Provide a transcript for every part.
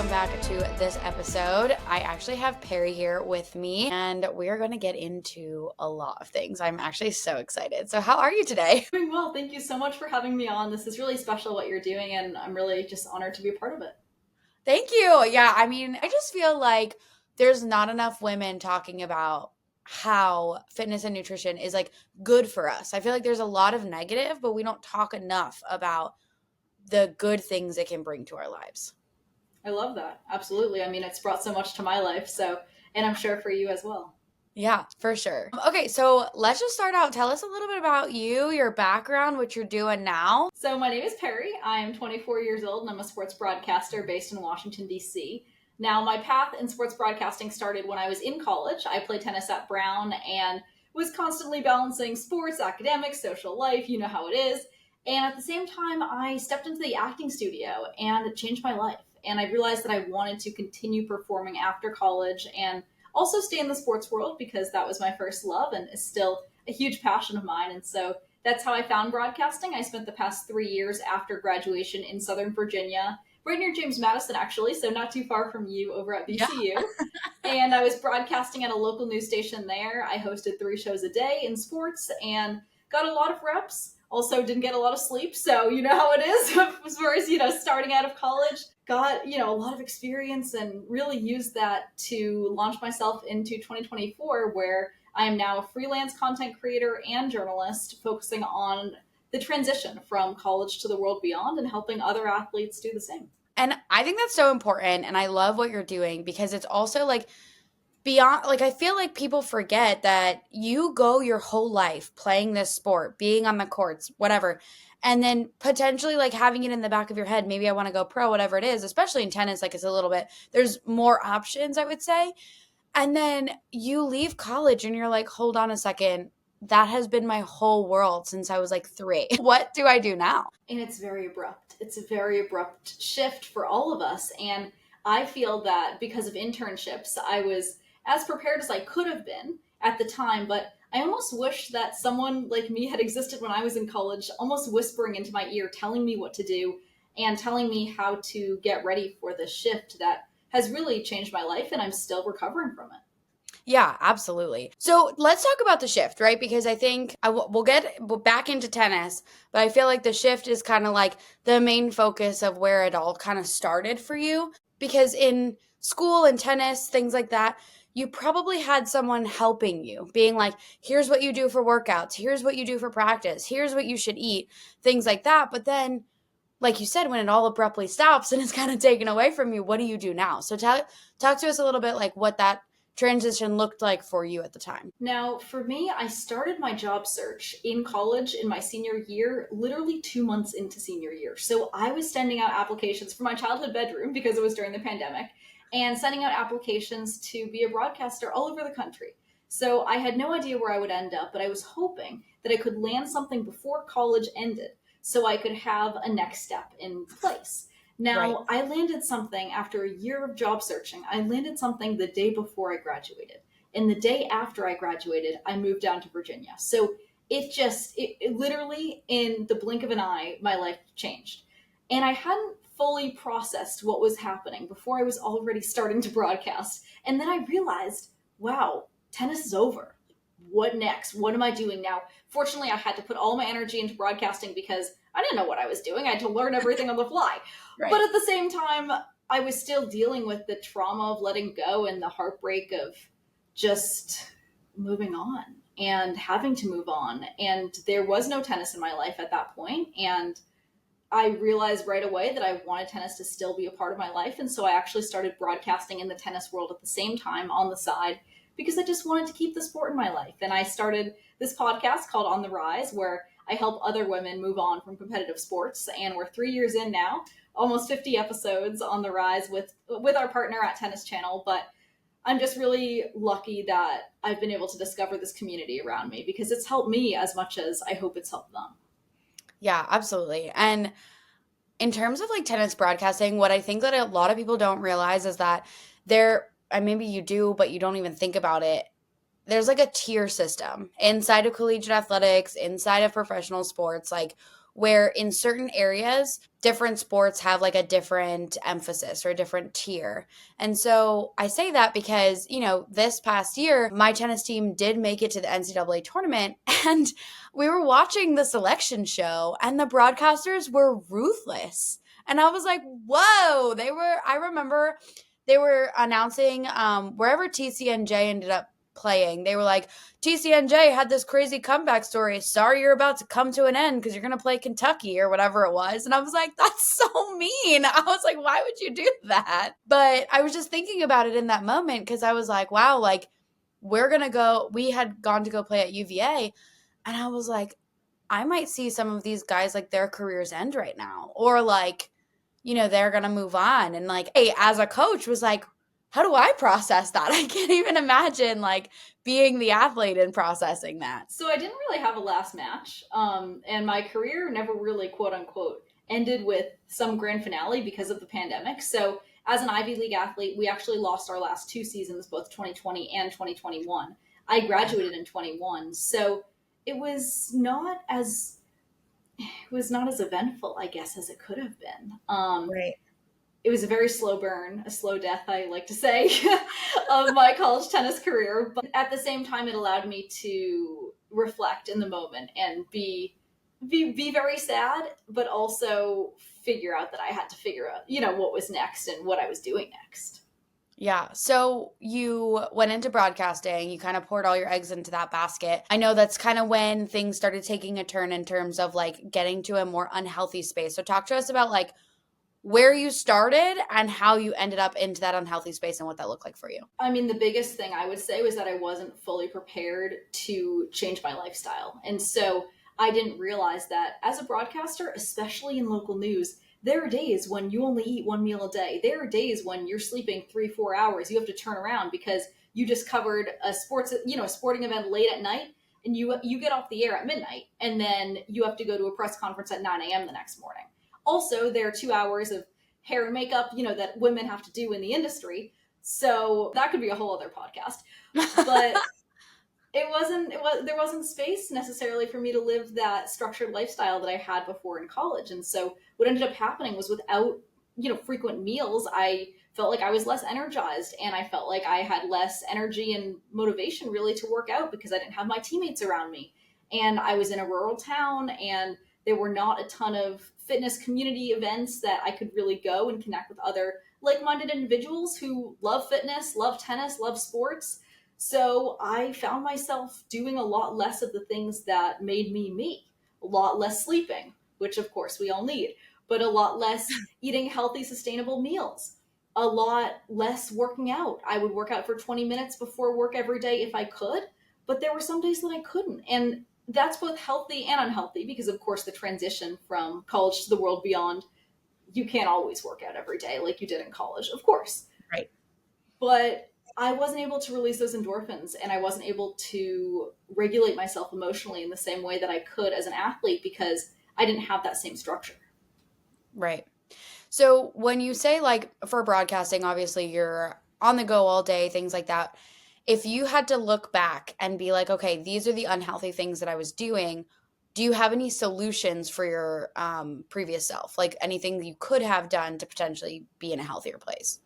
welcome back to this episode. I actually have Peri here with me, and we are going to get into a lot of things. I'm actually so excited. So how are you today? Doing well. Thank you so much for having me on. This is really special what you're doing, and I'm really just honored to be a part of it. Thank you. Yeah, I mean, I just feel like there's not enough women talking about how fitness and nutrition is like good for us. I feel like there's a lot of negative, but we don't talk enough about the good things it can bring to our lives. I love that. Absolutely. I mean, it's brought so much to my life, and I'm sure for you as well. Yeah, for sure. Okay, so let's just start out. Tell us a little bit about you, your background, what you're doing now. So my name is Peri. I am 24 years old, and I'm a sports broadcaster based in Washington, D.C. Now, my path in sports broadcasting started when I was in college. I played tennis at Brown and was constantly balancing sports, academics, social life, you know how it is. And at the same time, I stepped into the acting studio, and it changed my life. And I realized that I wanted to continue performing after college and also stay in the sports world because that was my first love and is still a huge passion of mine. And so that's how I found broadcasting. I spent the past 3 years after graduation in Southern Virginia, right near James Madison, actually, so not too far from you over at BCU. Yeah. And I was broadcasting at a local news station there. I hosted 3 shows a day in sports and got a lot of reps. Also didn't get a lot of sleep, so you know how it is as far as, starting out of college. Got, a lot of experience and really used that to launch myself into 2024, where I am now a freelance content creator and journalist focusing on the transition from college to the world beyond and helping other athletes do the same. And I think that's so important, and I love what you're doing because it's also like beyond, like I feel like people forget that you go your whole life playing this sport, being on the courts, whatever, and then potentially like having it in the back of your head, maybe I want to go pro, whatever it is, especially in tennis, like it's a little bit, there's more options, I would say. And then you leave college and you're like, hold on a second, that has been my whole world since I was like 3. What do I do now? And it's very abrupt. It's a very abrupt shift for all of us. And I feel that because of internships, I was as prepared as I could have been at the time, but I almost wish that someone like me had existed when I was in college, almost whispering into my ear, telling me what to do and telling me how to get ready for the shift that has really changed my life, and I'm still recovering from it. Yeah, absolutely. So let's talk about the shift, right? Because I think we'll get back into tennis, but I feel like the shift is kind of like the main focus of where it all kind of started for you. Because in school and tennis, things like that, you probably had someone helping you, being like, here's what you do for workouts, here's what you do for practice, here's what you should eat, things like that. But then, like you said, when it all abruptly stops and it's kind of taken away from you, what do you do now? So talk to us a little bit like what that transition looked like for you at the time. Now, for me, I started my job search in college in my senior year, literally 2 months into senior year. So I was sending out applications for my childhood bedroom because it was during the pandemic, and sending out applications to be a broadcaster all over the country. So I had no idea where I would end up, but I was hoping that I could land something before college ended so I could have a next step in place. Now, right. I landed something after a year of job searching. I landed something the day before I graduated. And the day after I graduated, I moved down to Virginia. So it literally, in the blink of an eye, my life changed. And I hadn't fully processed what was happening before I was already starting to broadcast. And then I realized, wow, tennis is over. What next? What am I doing now? Fortunately, I had to put all my energy into broadcasting because I didn't know what I was doing. I had to learn everything on the fly. Right. But at the same time, I was still dealing with the trauma of letting go and the heartbreak of just moving on and having to move on. And there was no tennis in my life at that point. And I realized right away that I wanted tennis to still be a part of my life. And so I actually started broadcasting in the tennis world at the same time on the side because I just wanted to keep the sport in my life. And I started this podcast called On the Rise, where I help other women move on from competitive sports. And we're 3 years in now, almost 50 episodes on the Rise with our partner at Tennis Channel. But I'm just really lucky that I've been able to discover this community around me because it's helped me as much as I hope it's helped them. Yeah, absolutely. And in terms of like tennis broadcasting, what I think that a lot of people don't realize is that and maybe you do, but you don't even think about it. There's like a tier system inside of collegiate athletics, inside of professional sports. Like where in certain areas, different sports have like a different emphasis or a different tier. And so I say that because, this past year, my tennis team did make it to the NCAA tournament, and we were watching the selection show and the broadcasters were ruthless. And I was like, whoa, I remember they were announcing wherever TCNJ ended up playing. They were like, TCNJ had this crazy comeback story. Sorry you're about to come to an end because you're going to play Kentucky or whatever it was. And I was like, that's so mean. I was like, why would you do that? But I was just thinking about it in that moment because I was like, wow, like we had gone to go play at UVA. And I was like, I might see some of these guys like their careers end right now. Or like, they're going to move on. And like, hey, as a coach was like, how do I process that? I can't even imagine like being the athlete and processing that. So I didn't really have a last match. And my career never really, quote unquote, ended with some grand finale because of the pandemic. So as an Ivy League athlete, we actually lost our last 2 seasons, both 2020 and 2021. I graduated in 21. So it was not as eventful, I guess, as it could have been. Right. It was a very slow burn, a slow death, I like to say, of my college tennis career. But at the same time, it allowed me to reflect in the moment and be very sad, but also figure out that I had to figure out, what was next and what I was doing next. Yeah. So you went into broadcasting, you kind of poured all your eggs into that basket. I know that's kind of when things started taking a turn in terms of like getting to a more unhealthy space. So talk to us about like where you started and how you ended up into that unhealthy space and what that looked like for you. I mean, the biggest thing I would say was that I wasn't fully prepared to change my lifestyle. And so I didn't realize that as a broadcaster, especially in local news, there are days when you only eat one meal a day. There are days when you're sleeping 3-4 hours. You have to turn around because you just covered a sporting event late at night, and you get off the air at midnight, and then you have to go to a press conference at 9 a.m. the next morning. Also, there are 2 hours of hair and makeup, that women have to do in the industry. So that could be a whole other podcast. But there wasn't space necessarily for me to live that structured lifestyle that I had before in college. And so what ended up happening was without, frequent meals, I felt like I was less energized, and I felt like I had less energy and motivation really to work out because I didn't have my teammates around me. And I was in a rural town, and there were not a ton of fitness community events that I could really go and connect with other like-minded individuals who love fitness, love tennis, love sports. So I found myself doing a lot less of the things that made me me, a lot less sleeping, which of course we all need, but a lot less eating healthy, sustainable meals, a lot less working out. I would work out for 20 minutes before work every day if I could, but there were some days that I couldn't. And that's both healthy and unhealthy because, of course, the transition from college to the world beyond, you can't always work out every day like you did in college, of course. Right. But I wasn't able to release those endorphins, and I wasn't able to regulate myself emotionally in the same way that I could as an athlete because I didn't have that same structure. Right. So when you say like for broadcasting, obviously you're on the go all day, things like that. If you had to look back and be like, okay, these are the unhealthy things that I was doing, do you have any solutions for your previous self? Like anything that you could have done to potentially be in a healthier place?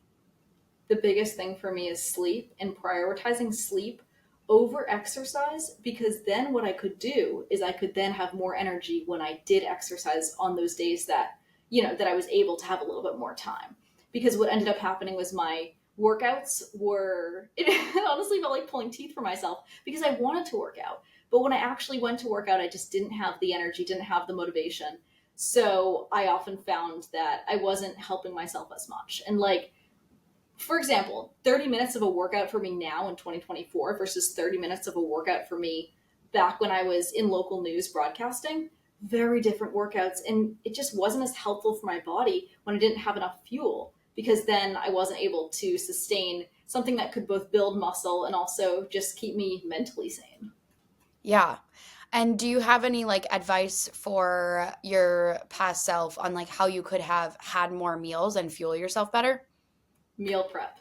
The biggest thing for me is sleep, and prioritizing sleep over exercise, because then what I could do is I could then have more energy when I did exercise on those days that, that I was able to have a little bit more time. Because what ended up happening was my workouts it honestly felt like pulling teeth for myself because I wanted to work out. But when I actually went to work out, I just didn't have the energy, didn't have the motivation. So I often found that I wasn't helping myself as much. And like, for example, 30 minutes of a workout for me now in 2024 versus 30 minutes of a workout for me back when I was in local news broadcasting, very different workouts. And it just wasn't as helpful for my body when I didn't have enough fuel, because then I wasn't able to sustain something that could both build muscle and also just keep me mentally sane. Yeah. And do you have any like advice for your past self on like how you could have had more meals and fuel yourself better? Meal prep.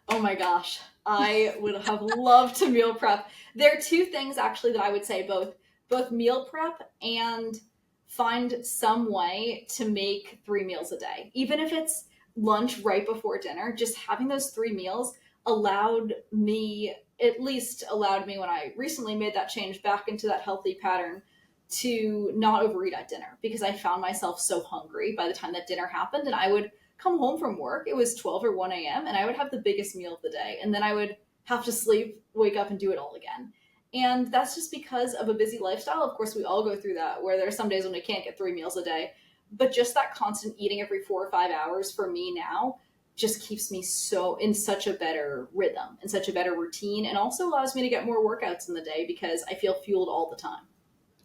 Oh my gosh. I would have loved to meal prep. There are two things actually that I would say, both meal prep and find some way to make 3 meals a day. Even if it's lunch right before dinner, just having those 3 meals allowed me, at least allowed me when I recently made that change back into that healthy pattern, to not overeat at dinner, because I found myself so hungry by the time that dinner happened. And I would come home from work, it was 12 or 1 a.m., and I would have the biggest meal of the day. And then I would have to sleep, wake up, and do it all again. And that's just because of a busy lifestyle. Of course, we all go through that, where there are some days when we can't get 3 meals a day. But just that constant eating every 4 or 5 hours for me now just keeps me so in such a better rhythm and such a better routine, and also allows me to get more workouts in the day because I feel fueled all the time.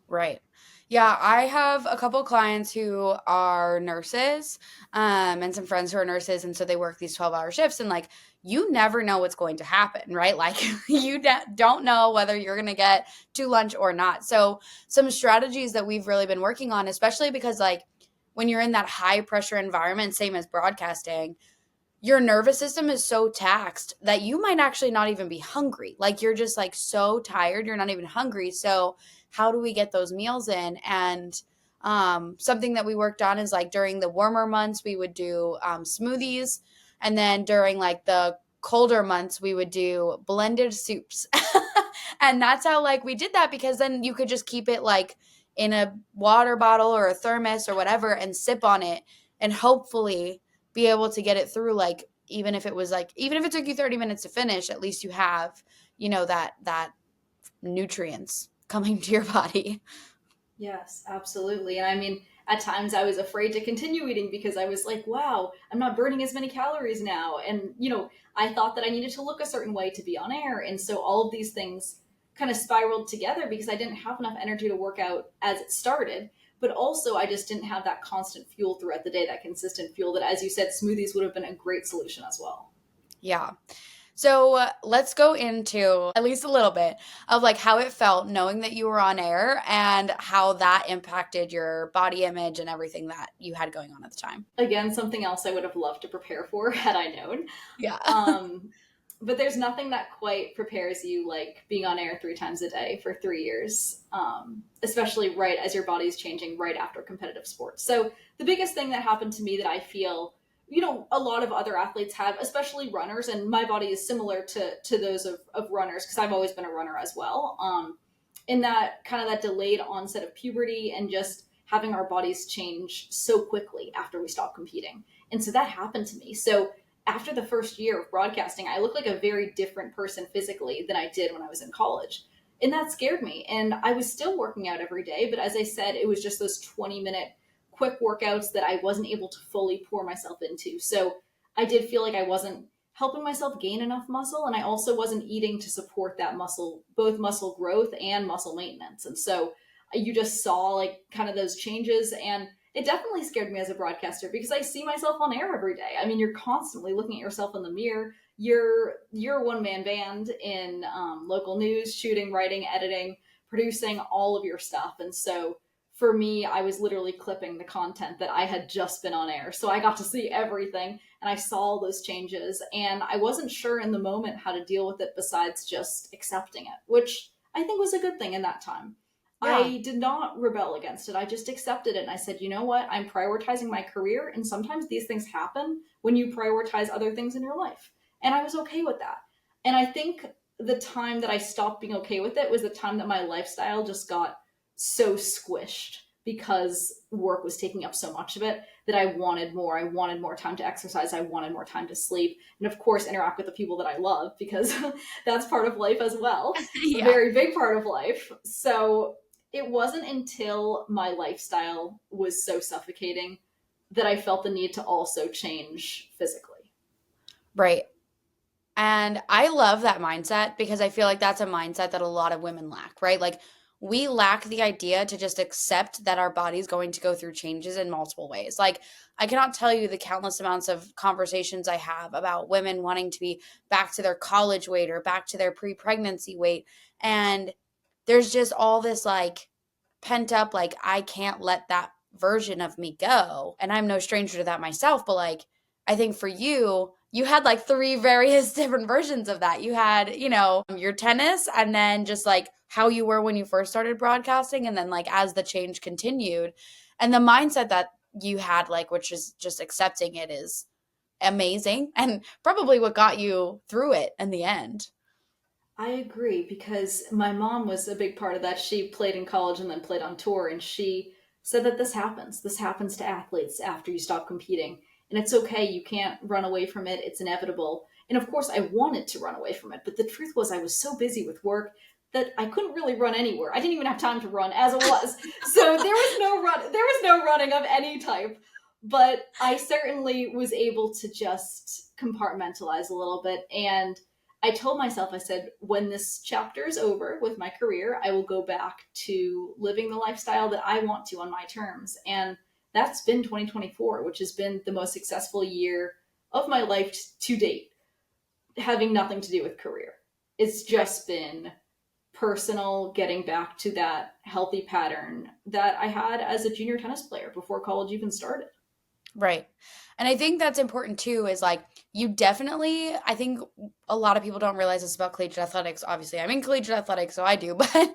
Right. Yeah, I have a couple clients who are nurses, and some friends who are nurses, and so they work these 12-hour shifts, and like you never know what's going to happen, right? Like don't know whether you're going to get to lunch or not. So some strategies that we've really been working on, especially because like when you're in that high pressure environment, same as broadcasting, your nervous system is so taxed that you might actually not even be hungry. Like you're just like so tired, you're not even hungry. So how do we get those meals in? And something that we worked on is like during the warmer months, we would do smoothies. And then during like the colder months, we would do blended soups. And that's how like we did that, because then you could just keep it like in a water bottle or a thermos or whatever and sip on it, and hopefully be able to get it through. Like even if it took you 30 minutes to finish, at least you have, that nutrients coming to your body. Yes, absolutely. And I mean, at times I was afraid to continue eating because I was like, wow, I'm not burning as many calories now. And, I thought that I needed to look a certain way to be on air. And so all of these things kind of spiraled together because I didn't have enough energy to work out as it started. But also, I just didn't have that constant fuel throughout the day, that consistent fuel that, as you said, smoothies would have been a great solution as well. Yeah. So let's go into at least a little bit of like how it felt knowing that you were on air and how that impacted your body image and everything that you had going on at the time. Again, something else I would have loved to prepare for had I known. Yeah. Um, but there's nothing that quite prepares you like being on air 3 times a day for 3 years, especially right as your body's changing right after competitive sports. So the biggest thing that happened to me that I feel, a lot of other athletes have, especially runners, and my body is similar to those of runners because I've always been a runner as well. In that kind of that delayed onset of puberty and just having our bodies change so quickly after we stop competing. And so that happened to me. So after the first year of broadcasting, I looked like a very different person physically than I did when I was in college. And that scared me. And I was still working out every day. But as I said, it was just those 20-minute quick workouts that I wasn't able to fully pour myself into. So I did feel like I wasn't helping myself gain enough muscle. And I also wasn't eating to support that muscle, both muscle growth and muscle maintenance. And so you just saw like kind of those changes. And it definitely scared me as a broadcaster because I see myself on air every day. I mean, you're constantly looking at yourself in the mirror. You're a one-man band in local news, shooting, writing, editing, producing all of your stuff. And so for me, I was literally clipping the content that I had just been on air. So I got to see everything and I saw all those changes. And I wasn't sure in the moment how to deal with it besides just accepting it, which I think was a good thing in that time. Yeah. I did not rebel against it. I just accepted it. And I said, you know what? I'm prioritizing my career. And sometimes these things happen when you prioritize other things in your life. And I was okay with that. And I think the time that I stopped being okay with it was the time that my lifestyle just got so squished because work was taking up so much of it that I wanted more. I wanted more time to exercise. I wanted more time to sleep. And of course, interact with the people that I love because that's part of life as well. A Yeah. very big part of life. So it wasn't until my lifestyle was so suffocating that I felt the need to also change physically. Right. And I love that mindset because I feel like that's a mindset that a lot of women lack, right? Like we lack the idea to just accept that our body's going to go through changes in multiple ways. Like I cannot tell you the countless amounts of conversations I have about women wanting to be back to their college weight or back to their pre-pregnancy weight. And there's just all this like pent up, like I can't let that version of me go. And I'm no stranger to that myself, but like I think for you, you had like three various different versions of that. You had, your tennis and then just like how you were when you first started broadcasting, and then like as the change continued, and the mindset that you had, like, which is just accepting it, is amazing and probably what got you through it in the end. I agree because my mom was a big part of that. She played in college and then played on tour, and she said that this happens. This happens to athletes after you stop competing. And it's okay. You can't run away from it. It's inevitable. And of course, I wanted to run away from it. But the truth was, I was so busy with work that I couldn't really run anywhere. I didn't even have time to run as it was. So there was no running of any type. But I certainly was able to just compartmentalize a little bit. And I told myself, I said, when this chapter is over with my career, I will go back to living the lifestyle that I want to on my terms. And that's been 2024, which has been the most successful year of my life to date, having nothing to do with career. It's just been personal, getting back to that healthy pattern that I had as a junior tennis player before college even started. Right. And I think that's important too, is like you definitely, I think a lot of people don't realize this about collegiate athletics. Obviously, I'm in collegiate athletics, so I do, but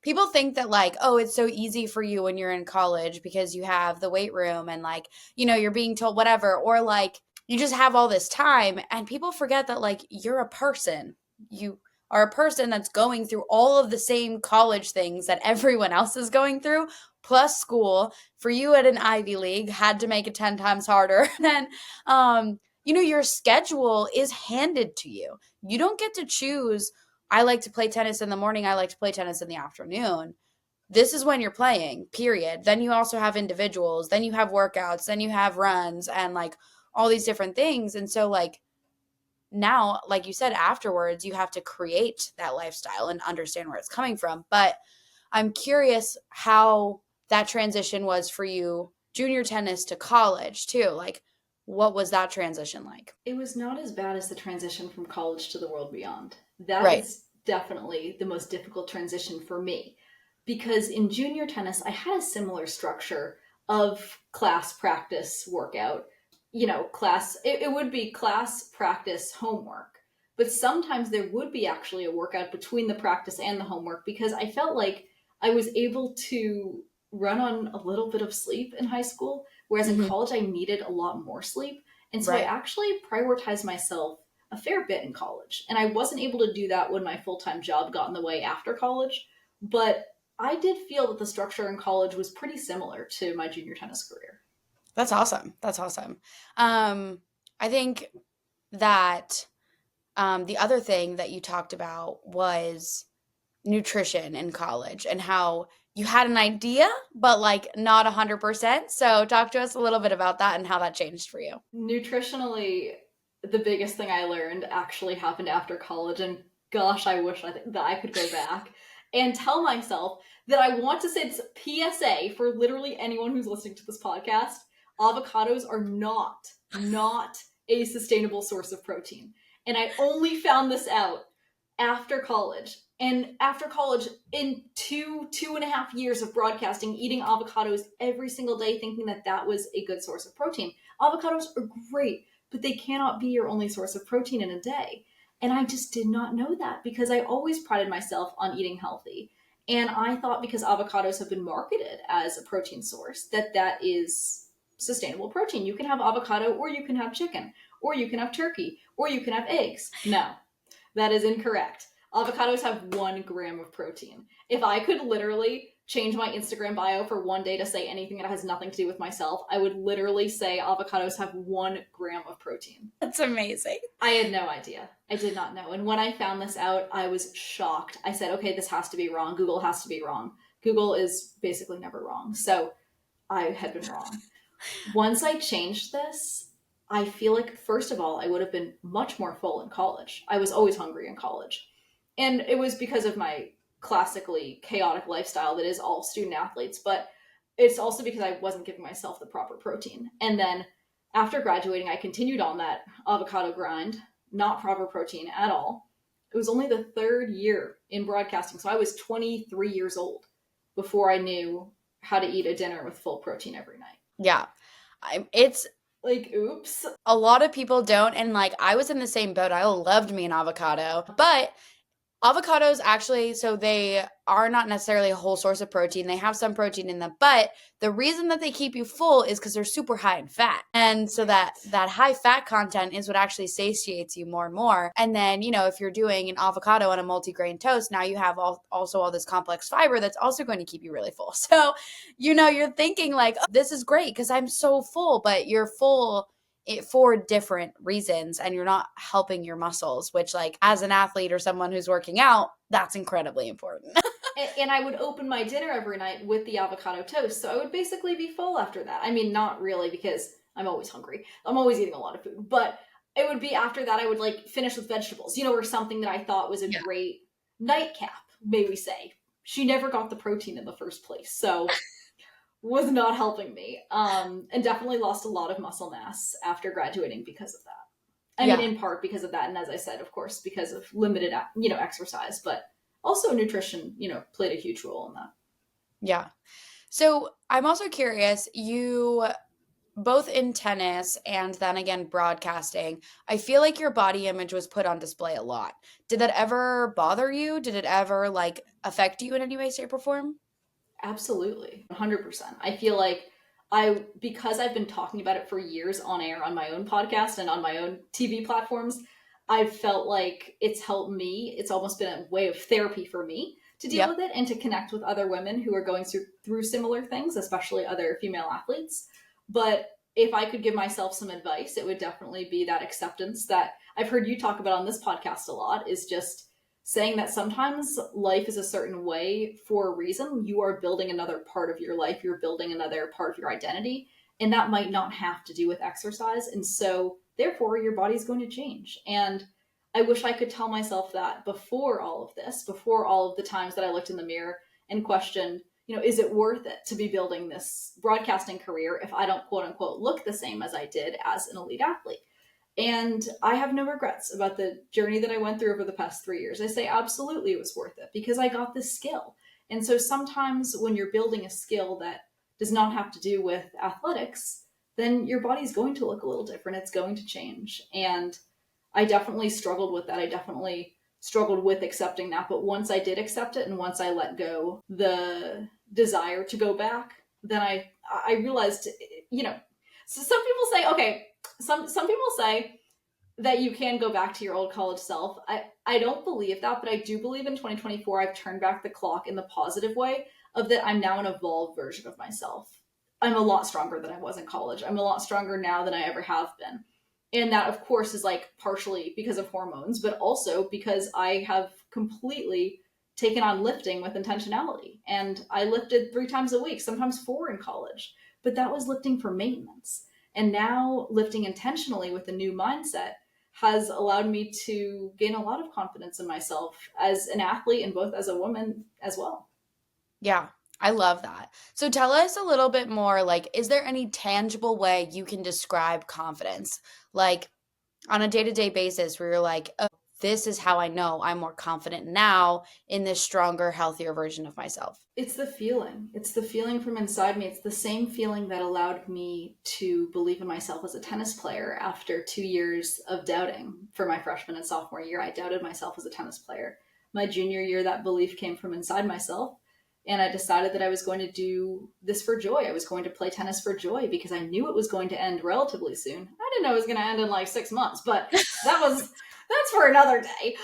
people think that like, oh, it's so easy for you when you're in college because you have the weight room and like, you're being told whatever, or like you just have all this time, and people forget that like you're a person. You are a person that's going through all of the same college things that everyone else is going through, plus school. For you at an Ivy League, had to make it 10 times harder. Then, your schedule is handed to you. You don't get to choose, I like to play tennis in the morning, I like to play tennis in the afternoon. This is when you're playing, period. Then you also have individuals, then you have workouts, then you have runs, and like all these different things. And so, like, now, like you said, afterwards, you have to create that lifestyle and understand where it's coming from. But I'm curious how that transition was for you, junior tennis to college too. Like, what was that transition like? It was not as bad as the transition from college to the world beyond. That Right. is definitely the most difficult transition for me because in junior tennis, I had a similar structure of class, practice, workout. It would be class, practice, homework. But sometimes there would be actually a workout between the practice and the homework because I felt like I was able to run on a little bit of sleep in high school, whereas in Hmm. college I needed a lot more sleep. And so I Right. actually prioritized myself a fair bit in college. And I wasn't able to do that when my full time job got in the way after college. But I did feel that the structure in college was pretty similar to my junior tennis career. That's awesome. That's awesome. I think that the other thing that you talked about was nutrition in college and how you had an idea, but like not 100%. So, talk to us a little bit about that and how that changed for you. Nutritionally, the biggest thing I learned actually happened after college. And gosh, I wish that I could go back and tell myself that I want to say this PSA for literally anyone who's listening to this podcast. Avocados are not a sustainable source of protein. And I only found this out after college. And after college, in 2.5 years of broadcasting, eating avocados every single day, thinking that that was a good source of protein. Avocados are great, but they cannot be your only source of protein in a day. And I just did not know that because I always prided myself on eating healthy. And I thought because avocados have been marketed as a protein source, that that is sustainable protein. You can have avocado, or you can have chicken, or you can have turkey, or you can have eggs. No, that is incorrect. Avocados have 1 gram of protein. If I could literally change my Instagram bio for one day to say anything that has nothing to do with myself, I would literally say avocados have 1 gram of protein. That's amazing. I had no idea. I did not know. And when I found this out, I was shocked. I said, okay, this has to be wrong. Google has to be wrong. Google is basically never wrong. So I had been wrong. Once I changed this, I feel like, first of all, I would have been much more full in college. I was always hungry in college. And it was because of my classically chaotic lifestyle that is all student athletes, but it's also because I wasn't giving myself the proper protein. And then after graduating, I continued on that avocado grind, not proper protein at all. It was only the 3rd year in broadcasting, so I was 23 years old before I knew how to eat a dinner with full protein every night. Yeah. It's Like, oops. a lot of people don't. And like, I was in the same boat. I loved me an avocado, but Avocados actually, so they are not necessarily a whole source of protein. They have some protein in them, but the reason that they keep you full is because they're super high in fat. And so Right. that high fat content is what actually satiates you more and more. And then, if you're doing an avocado on a multigrain toast, now you have also all this complex fiber that's also going to keep you really full. So, you're thinking like, oh, this is great because I'm so full, but you're full for different reasons and you're not helping your muscles, which like as an athlete or someone who's working out, that's incredibly important. And I would open my dinner every night with the avocado toast. So I would basically be full after that. I mean, not really because I'm always hungry. I'm always eating a lot of food. But it would be after that I would like finish with vegetables, or something that I thought was a Yeah. great nightcap, may we say. She never got the protein in the first place. So was not helping me. And definitely lost a lot of muscle mass after graduating because of that. I mean, Yeah. in part because of that, and as I said, of course, because of limited, exercise, but also nutrition, played a huge role in that. Yeah. So I'm also curious, you both in tennis and then again broadcasting, I feel like your body image was put on display a lot. Did that ever bother you? Did it ever like affect you in any way, shape, or form? Absolutely, 100%. I feel like because I've been talking about it for years on air on my own podcast and on my own TV platforms, I've felt like it's helped me. It's almost been a way of therapy for me to deal Yep. with it and to connect with other women who are going through similar things, especially other female athletes. But if I could give myself some advice, it would definitely be that acceptance that I've heard you talk about on this podcast a lot, is just saying that sometimes life is a certain way for a reason. You are building another part of your life, you're building another part of your identity, and that might not have to do with exercise. And so, therefore, your body's going to change. And I wish I could tell myself that before all of this, before all of the times that I looked in the mirror and questioned, is it worth it to be building this broadcasting career if I don't quote unquote look the same as I did as an elite athlete? And I have no regrets about the journey that I went through over the past 3 years. I say absolutely it was worth it because I got this skill. And so sometimes when you're building a skill that does not have to do with athletics, then your body's going to look a little different. It's going to change. And I definitely struggled with that. I definitely struggled with accepting that. But once I did accept it and once I let go the desire to go back, then I realized, so some people say, okay, some people say that you can go back to your old college self. I don't believe that, but I do believe in 2024 I've turned back the clock in the positive way of that I'm now an evolved version of myself. I'm a lot stronger than I was in college. I'm a lot stronger now than I ever have been. And that of course is like partially because of hormones, but also because I have completely taken on lifting with intentionality. And I lifted 3 times a week, sometimes 4 in college, but that was lifting for maintenance. And now lifting intentionally with a new mindset has allowed me to gain a lot of confidence in myself as an athlete and both as a woman as well. Yeah, I love that. So tell us a little bit more like, is there any tangible way you can describe confidence? Like on a day to day basis where you're like, oh, this is how I know I'm more confident now in this stronger, healthier version of myself. It's the feeling. It's the feeling from inside me. It's the same feeling that allowed me to believe in myself as a tennis player after 2 years of doubting. For my freshman and sophomore year, I doubted myself as a tennis player. My junior year, that belief came from inside myself. And I decided that I was going to do this for joy. I was going to play tennis for joy because I knew it was going to end relatively soon. I didn't know it was going to end in like 6 months, but that's for another day.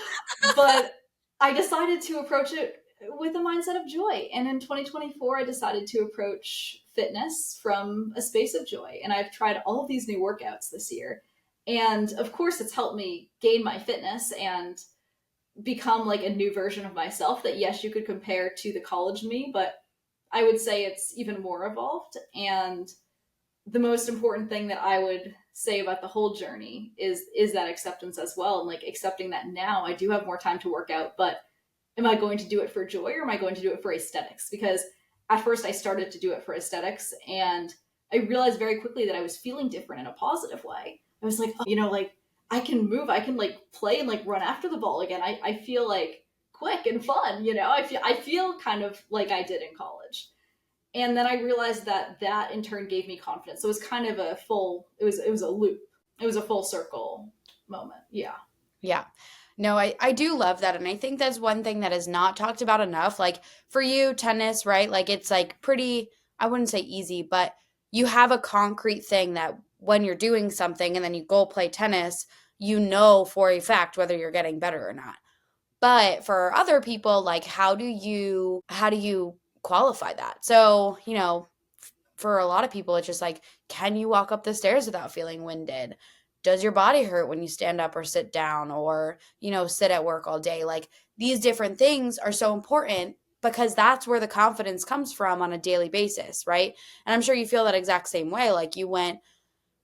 But I decided to approach it with a mindset of joy. And in 2024, I decided to approach fitness from a space of joy. And I've tried all of these new workouts this year. And of course, it's helped me gain my fitness and become like a new version of myself that, yes, you could compare to the college me, but I would say it's even more evolved. And the most important thing that I would say about the whole journey is that acceptance as well, and like accepting that now I do have more time to work out, but am I going to do it for joy or am I going to do it for aesthetics? Because at first I started to do it for aesthetics and I realized very quickly that I was feeling different in a positive way. I was like, oh, like I can move, I can like play and like run after the ball again. I feel like quick and fun, I feel kind of like I did in college. And then I realized that that in turn gave me confidence. So it was kind of it was a loop. It was a full circle moment. Yeah. Yeah. No, I do love that. And I think that's one thing that is not talked about enough. Like for you, tennis, right? Like it's like pretty, I wouldn't say easy, but you have a concrete thing that when you're doing something and then you go play tennis, you know for a fact whether you're getting better or not. But for other people, like how do you qualify that? So, for a lot of people, it's just like, can you walk up the stairs without feeling winded? Does your body hurt when you stand up or sit down or, sit at work all day? Like these different things are so important because that's where the confidence comes from on a daily basis, right? And I'm sure you feel that exact same way. Like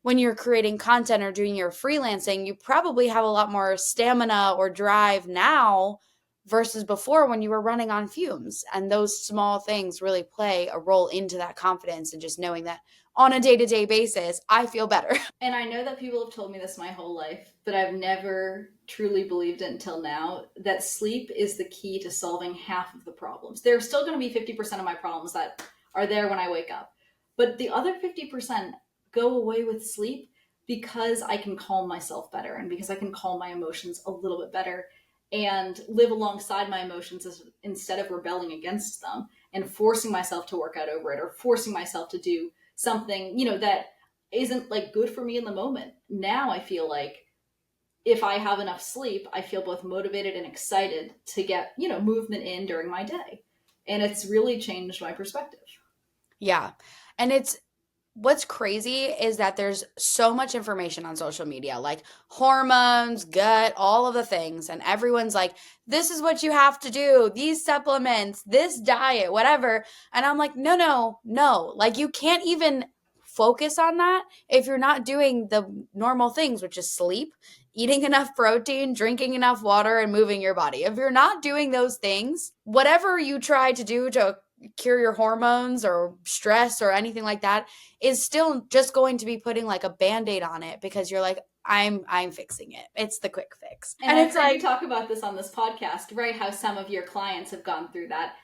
when you're creating content or doing your freelancing, you probably have a lot more stamina or drive now versus before when you were running on fumes. And those small things really play a role into that confidence and just knowing that on a day to day basis, I feel better. And I know that people have told me this my whole life, but I've never truly believed it until now that sleep is the key to solving half of the problems. There are still going to be 50% of my problems that are there when I wake up. But the other 50% go away with sleep because I can calm myself better and because I can calm my emotions a little bit better and live alongside my emotions instead of rebelling against them and forcing myself to work out over it or forcing myself to do something, that isn't like good for me in the moment. Now I feel like if I have enough sleep, I feel both motivated and excited to get, movement in during my day. And it's really changed my perspective. Yeah. And what's crazy is that there's so much information on social media, like hormones, gut, all of the things. And everyone's like, this is what you have to do, these supplements, this diet, whatever. And I'm like, no, no, no. Like, you can't even focus on that if you're not doing the normal things, which is sleep, eating enough protein, drinking enough water, and moving your body. If you're not doing those things, whatever you try to do to cure your hormones or stress or anything like that is still just going to be putting like a band-aid on it because you're like, I'm fixing it. It's the quick fix. And And I've it's heard you like, talk about this on this podcast, right? How some of your clients have gone through that.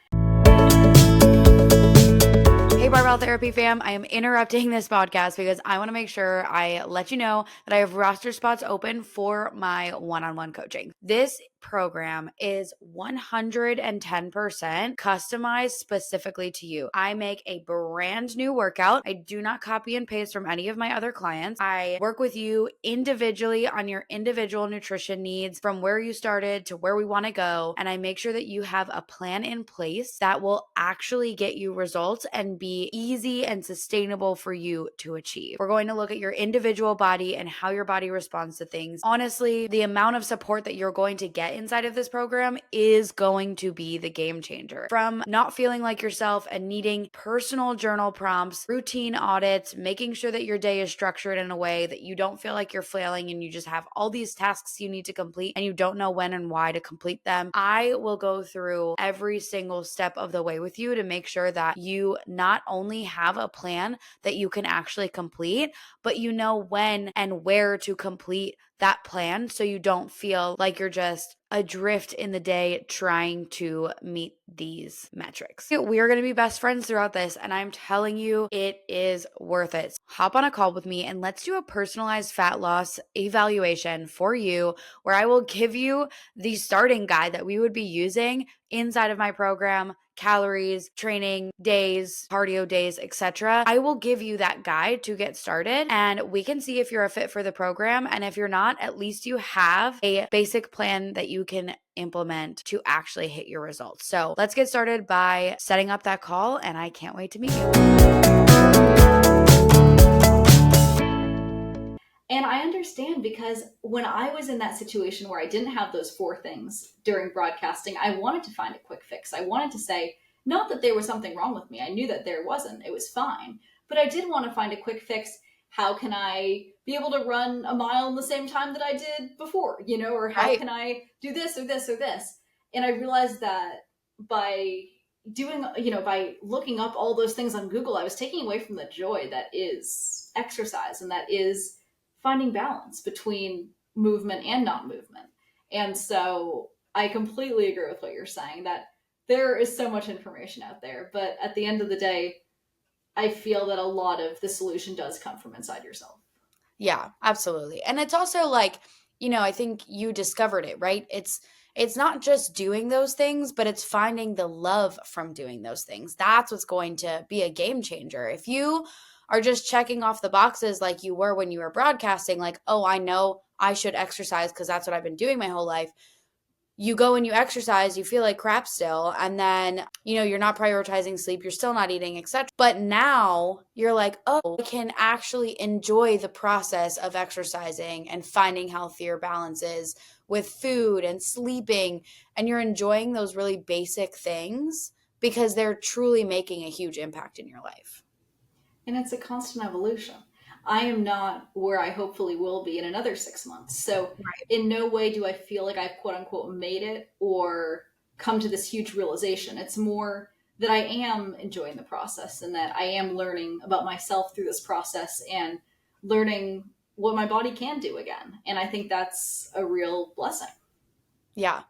hey, Barbell Therapy fam, I am interrupting this podcast because I want to make sure I let you know that I have roster spots open for my one-on-one coaching. This program is 110% customized specifically to you. I make a brand new workout. I do not copy and paste from any of my other clients. I work with you individually on your individual nutrition needs from where you started to where we want to go. And I make sure that you have a plan in place that will actually get you results and be easy and sustainable for you to achieve. We're going to look at your individual body and how your body responds to things. Honestly, the amount of support that you're going to get inside of this program is going to be the game changer. From not feeling like yourself and needing personal journal prompts, routine audits, making sure that your day is structured in a way that you don't feel like you're flailing and you just have all these tasks you need to complete and you don't know when and why to complete them. I will go through every single step of the way with you to make sure that you not only have a plan that you can actually complete, but you know when and where to complete that plan so you don't feel like you're just adrift in the day trying to meet these metrics. We are going to be best friends throughout this, and I'm telling you, it is worth it. Hop on a call with me and let's do a personalized fat loss evaluation for you where I will give you the starting guide that we would be using inside of my program, calories, training days, cardio days, etc. I will give you that guide to get started and we can see if you're a fit for the program. And if you're not, at least you have a basic plan that you can implement to actually hit your results. So let's get started by setting up that call and I can't wait to meet you. And I understand because when I was in that situation where I didn't have those four things during broadcasting, I wanted to find a quick fix. I wanted to say, not that there was something wrong with me. I knew that there wasn't. It was fine. But I did want to find a quick fix. How can I be able to run a mile in the same time that I did before, or how can I do this or this or this? And I realized that by doing, by looking up all those things on Google, I was taking away from the joy that is exercise and that is finding balance between movement and non-movement. And so I completely agree with what you're saying, that there is so much information out there, but at the end of the day, I feel that a lot of the solution does come from inside yourself. Yeah, absolutely. And it's also like, I think you discovered it, right? It's not just doing those things, but it's finding the love from doing those things. That's what's going to be a game changer. If you are just checking off the boxes like you were when you were broadcasting, like, oh, I know I should exercise because that's what I've been doing my whole life. You go and you exercise, you feel like crap still, and then, you're not prioritizing sleep, you're still not eating, etc. But now you're like, oh, I can actually enjoy the process of exercising and finding healthier balances with food and sleeping, and you're enjoying those really basic things because they're truly making a huge impact in your life. And it's a constant evolution. I am not where I hopefully will be in another 6 months. So, Right. in no way do I feel like I've quote unquote made it or come to this huge realization. It's more that I am enjoying the process and that I am learning about myself through this process and learning what my body can do again. And I think that's a real blessing. Yeah.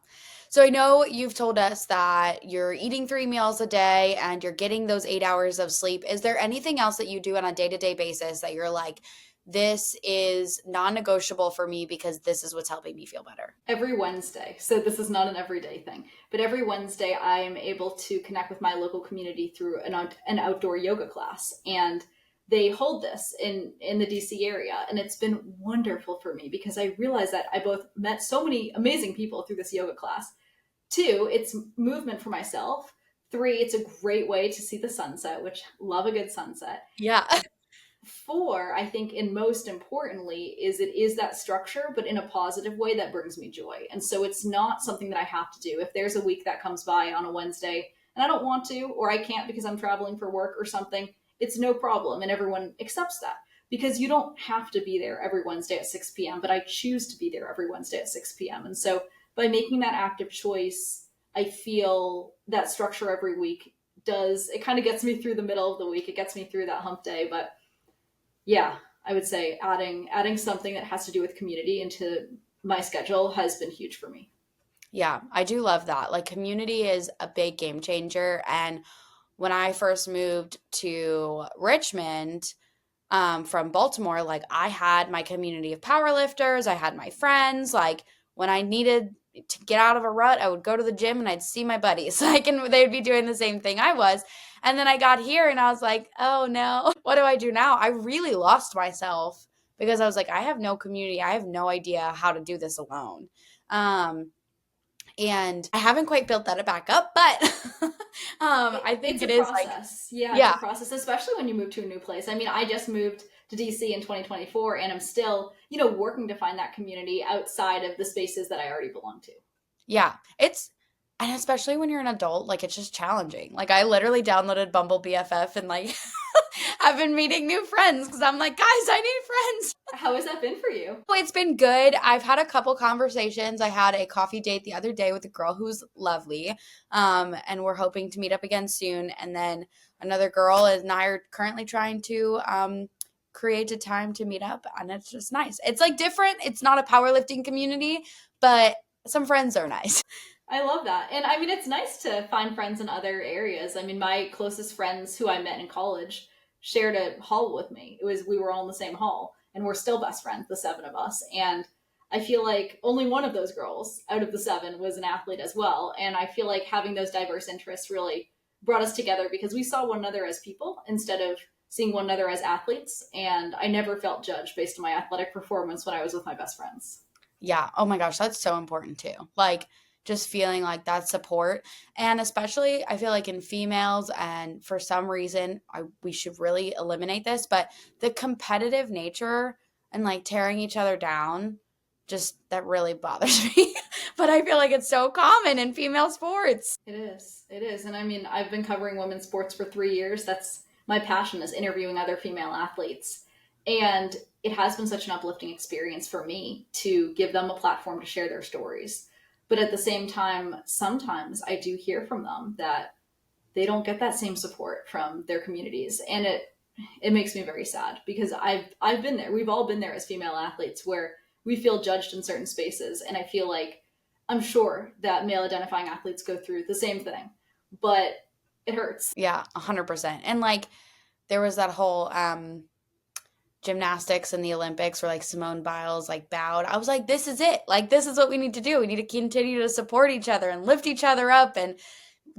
So I know you've told us that you're eating 3 meals a day and you're getting those 8 hours of sleep. Is there anything else that you do on a day-to-day basis that you're like, this is non-negotiable for me because this is what's helping me feel better? Every Wednesday. So this is not an everyday thing, but every Wednesday I am able to connect with my local community through an outdoor yoga class, and they hold this in the DC area, and it's been wonderful for me because I realized that I both met so many amazing people through this yoga class. Two, it's movement for myself. Three, it's a great way to see the sunset, which love a good sunset. Yeah. Four, I think, and most importantly, is it is that structure, but in a positive way that brings me joy. And so it's not something that I have to do. If there's a week that comes by on a Wednesday and I don't want to, or I can't because I'm traveling for work or something, it's no problem. And everyone accepts that because you don't have to be there every Wednesday at 6 p.m., but I choose to be there every Wednesday at 6 p.m. And so by making that active choice, I feel that structure every week does, it kind of gets me through the middle of the week. It gets me through that hump day, but yeah, I would say adding something that has to do with community into my schedule has been huge for me. Yeah, I do love that. Like community is a big game changer. And when I first moved to Richmond, from Baltimore, like I had my community of powerlifters, I had my friends. Like when I needed to get out of a rut, I would go to the gym and I'd see my buddies, like, and they'd be doing the same thing I was. And then I got here and I was like, oh no, what do I do now? I really lost myself because I was like, I have no community. I have no idea how to do this alone. Um, and I haven't quite built that back up, but I think It's a it is like, process. Yeah, it's a yeah, process, especially when you move to a new place. I mean, I just moved to DC in 2024 and I'm still, working to find that community outside of the spaces that I already belong to. yeah, and especially when you're an adult, like it's just challenging. Like I literally downloaded Bumble BFF and like I've been meeting new friends because I'm like, guys, I need friends. How has that been for you? Well, it's been good. I've had a couple conversations. I had a coffee date the other day with a girl who's lovely. And we're hoping to meet up again soon. And then another girl and I are currently trying to create a time to meet up. And it's just nice. It's like different. It's not a powerlifting community, but some friends are nice. I love that. And I mean, it's nice to find friends in other areas. I mean, my closest friends who I met in college shared a hall with me. We were all in the same hall and we're still best friends, the seven of us. And I feel like only one of those girls out of the seven was an athlete as well. And I feel like having those diverse interests really brought us together because we saw one another as people instead of seeing one another as athletes. And I never felt judged based on my athletic performance when I was with my best friends. Yeah. Oh my gosh, that's so important too. Like just feeling like that support. And especially I feel like in females and for some reason we should really eliminate this, but the competitive nature and like tearing each other down just that really bothers me. But I feel like it's so common in female sports. It is. It is. And I mean, I've been covering women's sports for 3 years. That's my passion is interviewing other female athletes. And it has been such an uplifting experience for me to give them a platform to share their stories. But at the same time, sometimes I do hear from them that they don't get that same support from their communities. And it makes me very sad because I've been there. We've all been there as female athletes where we feel judged in certain spaces. And I feel like I'm sure that male identifying athletes go through the same thing, but it hurts. Yeah, 100%. And like there was that whole gymnastics in the Olympics where like Simone Biles like bowed, I was like, this is it. Like, this is what we need to do. We need to continue to support each other and lift each other up and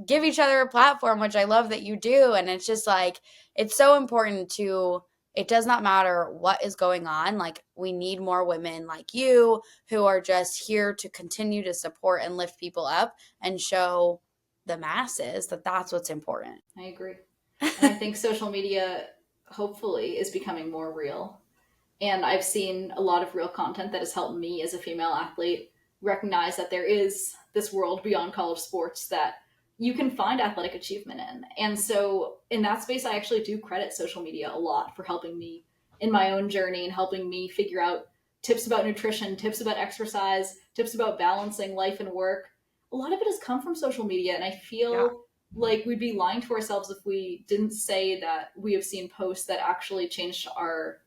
give each other a platform, which I love that you do. And it's just like, it's so important to, it does not matter what is going on. Like, we need more women like you who are just here to continue to support and lift people up and show the masses that that's what's important. I agree. And I think social media hopefully is becoming more real. And I've seen a lot of real content that has helped me as a female athlete recognize that there is this world beyond college sports that you can find athletic achievement in. And so in that space, I actually do credit social media a lot for helping me in my own journey and helping me figure out tips about nutrition, tips about exercise, tips about balancing life and work. A lot of it has come from social media. And I feel like we'd be lying to ourselves if we didn't say that we have seen posts that actually changed our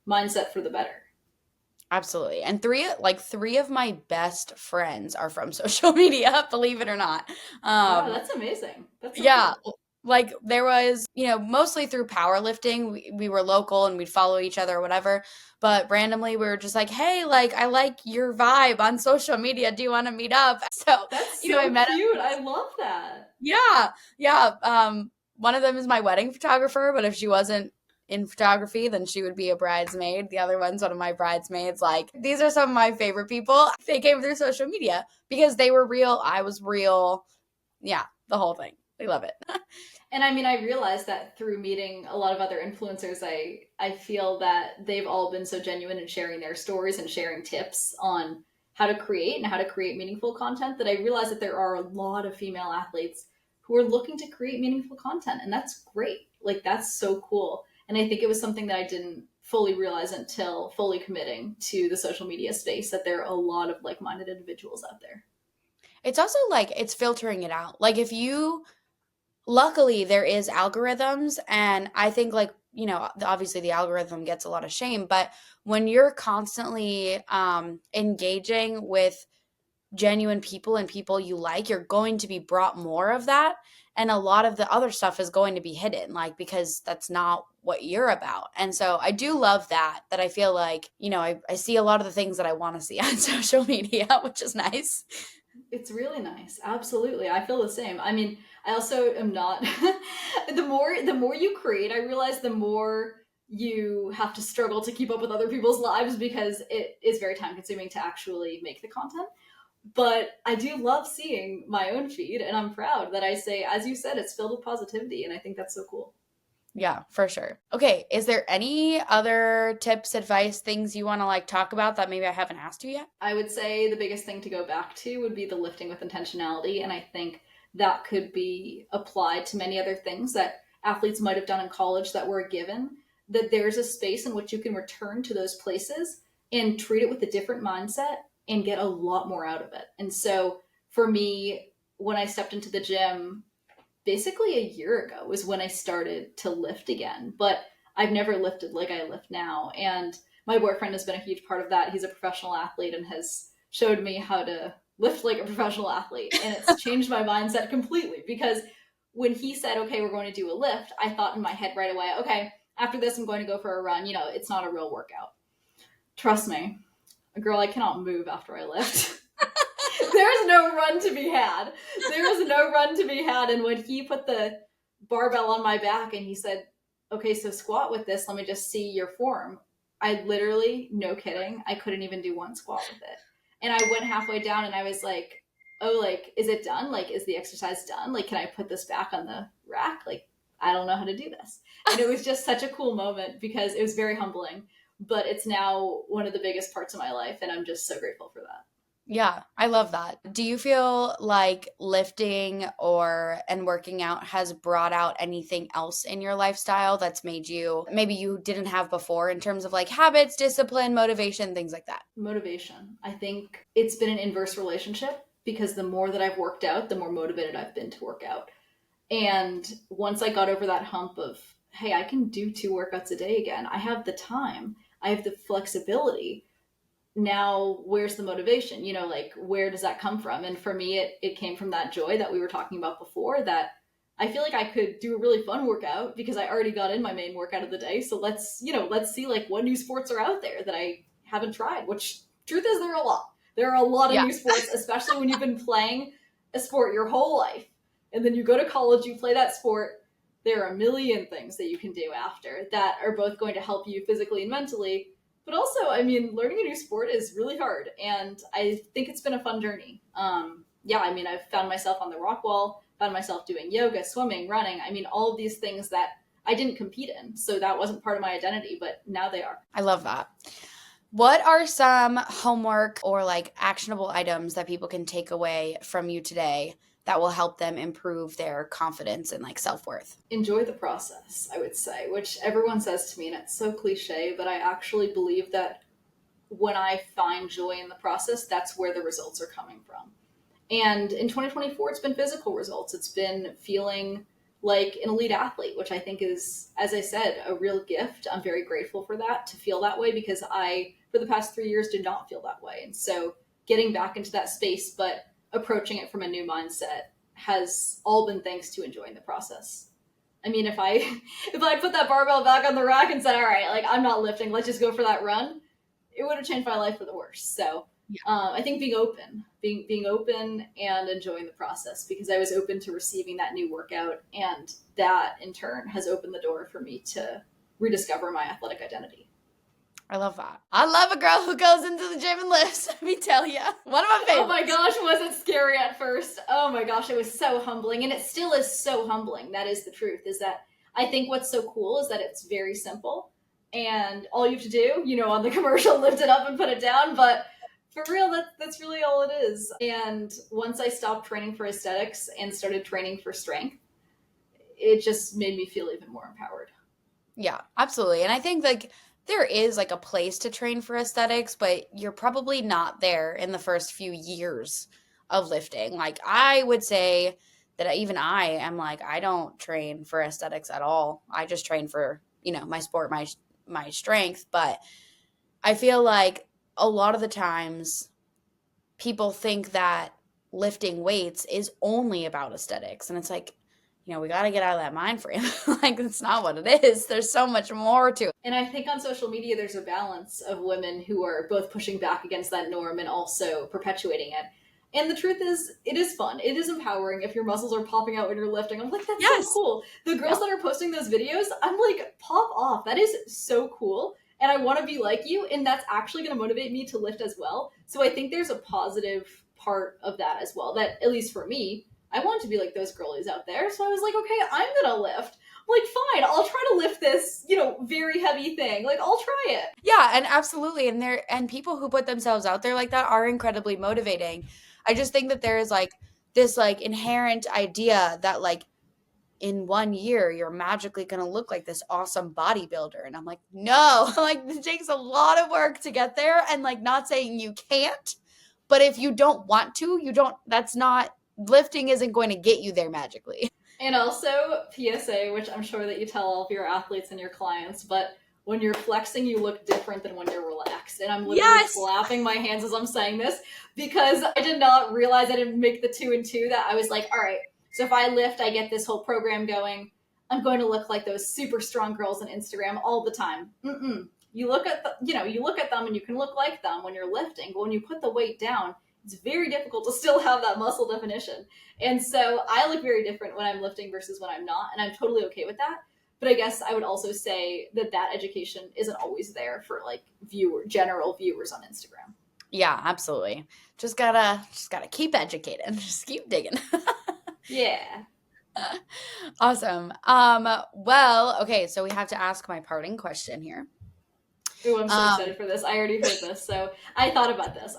mindset for the better. Absolutely. And three of my best friends are from social media, believe it or not. Wow, that's amazing. That's so Yeah. cool. Like there was, mostly through powerlifting, we were local and we'd follow each other or whatever. But randomly we were just like, hey, like I like your vibe on social media. Do you want to meet up? So, That's I so met cute. him. I love that. Yeah. Yeah. One of them is my wedding photographer, but if she wasn't in photography, then she would be a bridesmaid. The other one's one of my bridesmaids. Like, these are some of my favorite people. They came through social media because they were real. I was real. Yeah, the whole thing. We love it. And I mean, I realized that through meeting a lot of other influencers, I feel that they've all been so genuine in sharing their stories and sharing tips on how to create and how to create meaningful content that I realized that there are a lot of female athletes who are looking to create meaningful content. And that's great. Like, that's so cool. And I think it was something that I didn't fully realize until fully committing to the social media space, that there are a lot of like-minded individuals out there. It's also like it's filtering it out. Like, if you luckily there is algorithms, and I think like obviously the algorithm gets a lot of shame, but when you're constantly engaging with genuine people and people you like, you're going to be brought more of that, and a lot of the other stuff is going to be hidden, like, because that's not what you're about. And so I do love that I feel like I see a lot of the things that I want to see on social media, which is nice. It's really nice. Absolutely. I feel the same. I mean, I also am not the more you create, I realize the more you have to struggle to keep up with other people's lives because it is very time consuming to actually make the content. But I do love seeing my own feed, and I'm proud that I say, as you said, it's filled with positivity, and I think that's so cool. Yeah, for sure. Okay, is there any other tips, advice, things you want to like talk about that maybe I haven't asked you yet? I would say the biggest thing to go back to would be the lifting with intentionality. And I think that could be applied to many other things that athletes might have done in college that were a given, that there's a space in which you can return to those places and treat it with a different mindset and get a lot more out of it. And so for me, when I stepped into the gym, basically a year ago was when I started to lift again, but I've never lifted like I lift now. And my boyfriend has been a huge part of that. He's a professional athlete and has showed me how to lift like a professional athlete. And it's changed my mindset completely because when he said, okay, we're going to do a lift, I thought in my head right away, okay, after this, I'm going to go for a run. It's not a real workout. Trust me, girl, I cannot move after I lift. There's no run to be had. There was no run to be had. And when he put the barbell on my back and he said, okay, so squat with this, let me just see your form. I literally, no kidding, I couldn't even do one squat with it. And I went halfway down and I was like, oh, like, is it done? Like, is the exercise done? Like, can I put this back on the rack? Like, I don't know how to do this. And it was just such a cool moment because it was very humbling, but it's now one of the biggest parts of my life. And I'm just so grateful for that. Yeah, I love that. Do you feel like lifting and working out has brought out anything else in your lifestyle that's made you maybe you didn't have before in terms of like habits, discipline, motivation, things like that? Motivation. I think it's been an inverse relationship because the more that I've worked out, the more motivated I've been to work out. And once I got over that hump of, hey, I can do 2 workouts a day again, I have the time, I have the flexibility. Now where's the motivation? Like, where does that come from? And for me, it came from that joy that we were talking about before, that I feel like I could do a really fun workout because I already got in my main workout of the day. So let's see like what new sports are out there that I haven't tried, which truth is there are a lot. There are a lot of Yeah. new sports, especially when you've been playing a sport your whole life. And then you go to college, you play that sport. There are a million things that you can do after that are both going to help you physically and mentally. But also, I mean, learning a new sport is really hard. And I think it's been a fun journey. Yeah, I mean, I've found myself on the rock wall, found myself doing yoga, swimming, running. I mean, all of these things that I didn't compete in. So that wasn't part of my identity, but now they are. I love that. What are some homework or like actionable items that people can take away from you today that will help them improve their confidence and like self-worth? Enjoy the process, I would say, which everyone says to me, and it's so cliche, but I actually believe that when I find joy in the process, that's where the results are coming from. And in 2024, it's been physical results. It's been feeling like an elite athlete, which I think is, as I said, a real gift. I'm very grateful for that, to feel that way, because I, for the past 3 years, did not feel that way. And so getting back into that space, but approaching it from a new mindset has all been thanks to enjoying the process. I mean, if I if I put that barbell back on the rack and said, all right, like I'm not lifting, let's just go for that run, it would have changed my life for the worse. So I think being open and enjoying the process, because I was open to receiving that new workout, and that in turn has opened the door for me to rediscover my athletic identity. I love that. I love a girl who goes into the gym and lifts. Let me tell you, one of my favorites. Oh my gosh, was it scary at first? Oh my gosh, it was so humbling, and it still is so humbling. That is the truth. Is that I think what's so cool is that it's very simple, and all you have to do, on the commercial, lift it up and put it down. But for real, that's really all it is. And once I stopped training for aesthetics and started training for strength, it just made me feel even more empowered. Yeah, absolutely. And I think like there is like a place to train for aesthetics, but you're probably not there in the first few years of lifting. Like I would say that even I am like I don't train for aesthetics at all. I just train for, my sport, my strength, but I feel like a lot of the times people think that lifting weights is only about aesthetics, and it's like, we got to get out of that mind frame. Like, it's not what it is. There's so much more to it. And I think on social media, there's a balance of women who are both pushing back against that norm and also perpetuating it. And the truth is, it is fun. It is empowering if your muscles are popping out when you're lifting. I'm like, that's Yes. so cool. The girls that are posting those videos, I'm like, pop off. That is so cool. And I want to be like you. And that's actually going to motivate me to lift as well. So I think there's a positive part of that as well, that at least for me, I want to be like those girlies out there. So I was like, okay, I'm going to lift. I'm like, fine, I'll try to lift this, very heavy thing. Like, I'll try it. Yeah, and absolutely. And people who put themselves out there like that are incredibly motivating. I just think that there is like this like inherent idea that like in 1 year you're magically going to look like this awesome bodybuilder, and I'm like, no. Like, it takes a lot of work to get there, and like, not saying you can't, but if you don't want to, that's not, lifting isn't going to get you there magically. And also, PSA, which I'm sure that you tell all of your athletes and your clients, but when you're flexing, you look different than when you're relaxed. And I'm literally clapping my hands as I'm saying this, because I did not realize I didn't make the 2 and 2, that I was like, all right, so if I lift, I get this whole program going. I'm going to look like those super strong girls on Instagram all the time. You look at you look at them and you can look like them when you're lifting, but when you put the weight down, it's very difficult to still have that muscle definition. And so I look very different when I'm lifting versus when I'm not, and I'm totally okay with that. But I guess I would also say that education isn't always there for like general viewers on Instagram. Yeah, absolutely. Just gotta keep educating. Just keep digging. Yeah. Awesome. Well, okay, so we have to ask my parting question here. Ooh, I'm so excited for this. I already heard this, so I thought about this.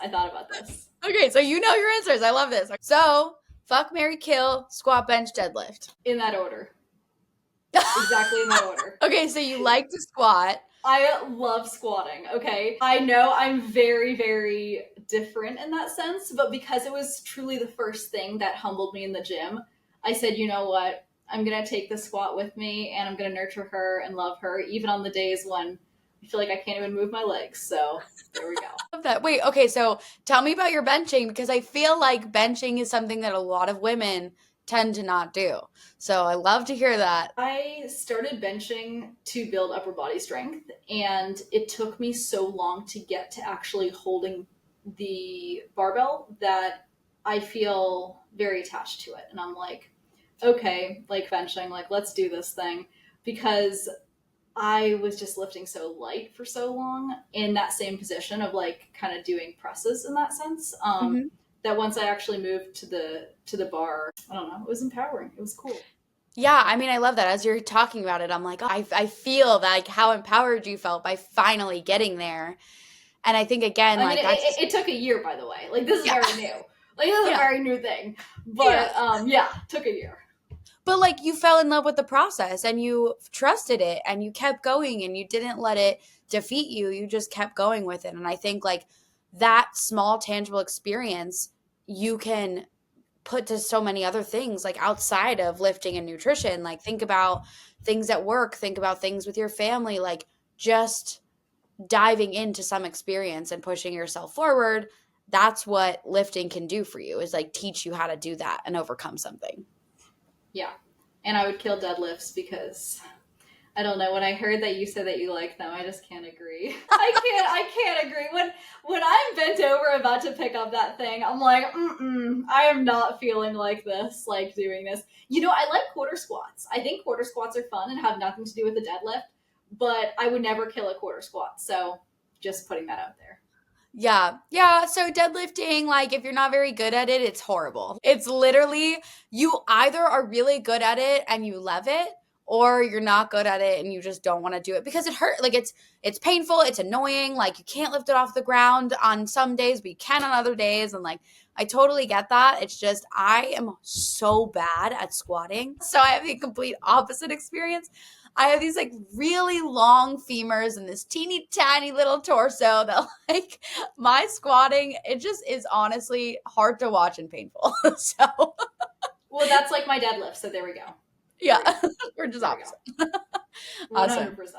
Okay, so you know your answers. I love this. So, fuck, marry, kill, squat, bench, deadlift. In that order. Exactly in that order. Okay, so you like to squat. I love squatting, okay? I know I'm very, very different in that sense, but because it was truly the first thing that humbled me in the gym, I said, you know what? I'm going to take the squat with me, and I'm going to nurture her and love her, even on the days when I feel like I can't even move my legs. So there we go. Love that. Wait, okay, so tell me about your benching, because I feel like benching is something that a lot of women tend to not do. So I love to hear that. I started benching to build upper body strength, and it took me so long to get to actually holding the barbell that I feel very attached to it. And I'm like, okay, like benching, like let's do this thing, because I was just lifting so light for so long in that same position of like kind of doing presses in that sense. Mm-hmm. That once I actually moved to the bar, I don't know, it was empowering. It was cool. Yeah, I mean, I love that. As you're talking about it, I'm like, oh, I feel like how empowered you felt by finally getting there. And I think again, I mean, like that's it took a year, by the way. Like this is yeah, very new. Like this is a yeah, very new thing. But yeah. yeah, took a year. But like you fell in love with the process and you trusted it and you kept going and you didn't let it defeat you. You just kept going with it. And I think like that small tangible experience you can put to so many other things like outside of lifting and nutrition. Like think about things at work, think about things with your family, like just diving into some experience and pushing yourself forward. That's what lifting can do for you, is like teach you how to do that and overcome something. Yeah. And I would kill deadlifts because I don't know. When I heard that you said that you like them, I just can't agree. I can't agree. When I'm bent over about to pick up that thing, I'm like, I am not feeling like this, like doing this. You know, I like quarter squats. I think quarter squats are fun and have nothing to do with the deadlift, but I would never kill a quarter squat. So just putting that out there. Yeah. Yeah. So deadlifting, like if you're not very good at it, it's horrible. It's literally you either are really good at it and you love it, or you're not good at it and you just don't want to do it because it hurt. Like it's painful, it's annoying. Like you can't lift it off the ground on some days, but you can on other days. And like I totally get that. It's just I am so bad at squatting. So I have the complete opposite experience. I have these like really long femurs and this teeny tiny little torso that like my squatting, it just is honestly hard to watch and painful. So Well, that's like my deadlift. So there we go. yeah, There we go. we're just There we opposite. go. Awesome. 100%.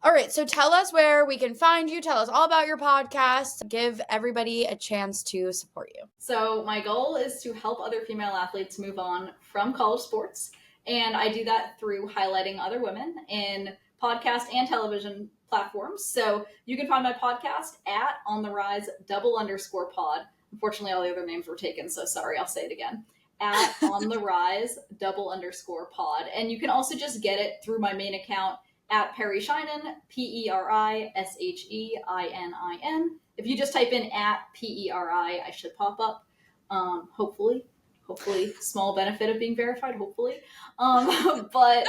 All right. So tell us where we can find you. Tell us all about your podcast. Give everybody a chance to support you. So my goal is to help other female athletes move on from college sports. And I do that through highlighting other women in podcast and television platforms. So you can find my podcast at On the Rise _pod. Unfortunately, all the other names were taken, so sorry, I'll say it again. At On the Rise _pod. And you can also just get it through my main account at Peri Sheinin, PeriSheinin. If you just type in at Peri, I should pop up. Hopefully, small benefit of being verified, hopefully. But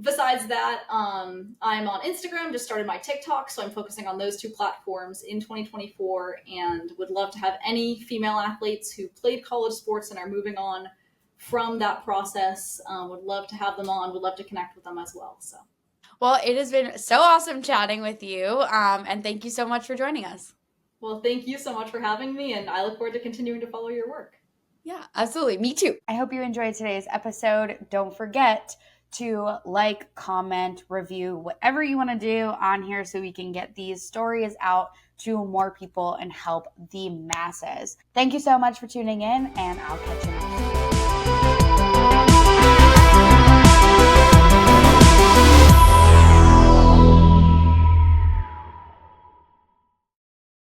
besides that, I'm on Instagram, just started my TikTok, so I'm focusing on those two platforms in 2024 and would love to have any female athletes who played college sports and are moving on from that process. Would love to have them on, would love to connect with them as well. So. Well, it has been so awesome chatting with you. And thank you so much for joining us. Well, thank you so much for having me, and I look forward to continuing to follow your work. Yeah, absolutely. Me too. I hope you enjoyed today's episode. Don't forget to like, comment, review, whatever you want to do on here so we can get these stories out to more people and help the masses. Thank you so much for tuning in, and I'll catch you next time.